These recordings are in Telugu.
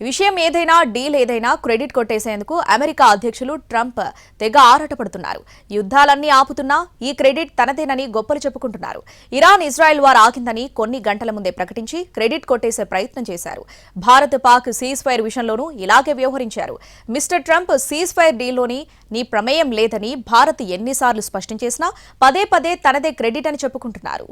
విషయం ఏదైనా డీల్ ఏదైనా క్రెడిట్ కొట్టేసేందుకు అమెరికా అధ్యక్షులు ట్రంప్ తెగ ఆరాటపడుతున్నారు. యుద్ధాలన్నీ ఆపుతున్నా ఈ క్రెడిట్ తనదేనని గొప్పలు చెప్పుకుంటున్నారు. ఇరాన్ ఇజ్రాయెల్ వార్ ఆగిందని కొన్ని గంటల ముందే ప్రకటించి క్రెడిట్ కొట్టేసే ప్రయత్నం చేశారు. భారత్ పాక్ సీజ్ ఫైర్ విషయంలోనూ ఇలాగే వ్యవహరించారు. మిస్టర్ ట్రంప్ సీజ్ ఫైర్ డీల్లోని నీ ప్రమేయం లేదని భారత్ ఎన్నిసార్లు స్పష్టం చేసినా పదే పదే తనదే క్రెడిట్ అని చెప్పుకుంటున్నారు.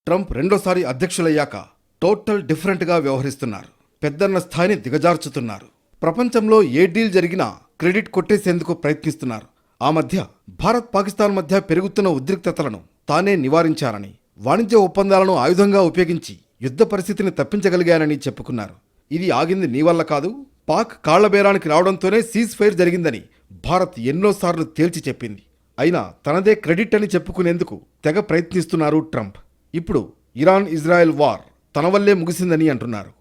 ట్రంప్ రెండోసారి అధ్యక్షులయ్యాక టోటల్ డిఫరెంట్గా వ్యవహరిస్తున్నారు. పెద్దన్న స్థాయిని దిగజార్చుతున్నారు. ప్రపంచంలో ఏ డీల్ జరిగినా క్రెడిట్ కొట్టేసేందుకు ప్రయత్నిస్తున్నారు. ఆ మధ్య భారత్ పాకిస్తాన్ మధ్య పెరుగుతున్న ఉద్రిక్తతలను తానే నివారించారని, వాణిజ్య ఒప్పందాలను ఆయుధంగా ఉపయోగించి యుద్ధ పరిస్థితిని తప్పించగలిగానని చెప్పుకున్నారు. ఇది ఆగింది నీ వల్ల కాదు, పాక్ కాళ్లబేరానికి రావడంతోనే సీజ్ ఫైర్ జరిగిందని భారత్ ఎన్నోసార్లు తేల్చి చెప్పింది. అయినా తనదే క్రెడిట్ అని చెప్పుకునేందుకు తెగ ప్రయత్నిస్తున్నారు ట్రంప్. ఇప్పుడు ఇరాన్ ఇజ్రాయెల్ వార్ తన వల్లే ముగిసిందని అంటున్నారు.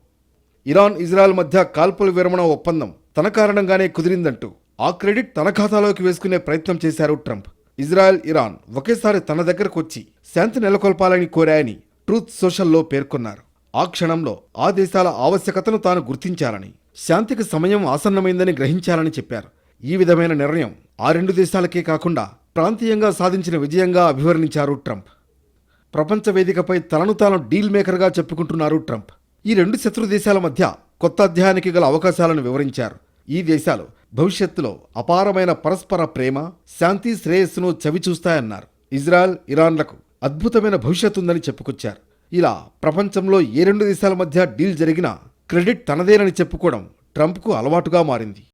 ఇరాన్ ఇజ్రాయెల్ మధ్య కాల్పుల విరమణ ఒప్పందం తన కారణంగానే కుదిరిందంటూ ఆ క్రెడిట్ తన ఖాతాలోకి వేసుకునే ప్రయత్నం చేశారు ట్రంప్. ఇజ్రాయెల్ ఇరాన్ ఒకేసారి తన దగ్గరకు వచ్చి శాంతి నెలకొల్పాలని కోరాయని ట్రూత్ సోషల్లో పేర్కొన్నారు. ఆ క్షణంలో ఆ దేశాల ఆవశ్యకతను తాను గుర్తించాలని, శాంతికి సమయం ఆసన్నమైందని గ్రహించాలని చెప్పారు. ఈ విధమైన నిర్ణయం ఆ రెండు దేశాలకే కాకుండా ప్రాంతీయంగా సాధించిన విజయంగా అభివర్ణించారు ట్రంప్. ప్రపంచ వేదికపై తనను తాను డీల్ మేకర్గా చెప్పుకుంటున్నారు ట్రంప్. ఈ రెండు శత్రు దేశాల మధ్య కొత్త అధ్యాయానికి గల అవకాశాలను వివరించారు. ఈ దేశాలు భవిష్యత్తులో అపారమైన పరస్పర ప్రేమ, శాంతి, శ్రేయస్సును చవిచూస్తాయన్నారు. ఇజ్రాయెల్ ఇరాన్లకు అద్భుతమైన భవిష్యత్తుందని చెప్పుకొచ్చారు. ఇలా ప్రపంచంలో ఏ రెండు దేశాల మధ్య డీల్ జరిగినా క్రెడిట్ తనదేనని చెప్పుకోవడం ట్రంప్కు అలవాటుగా మారింది.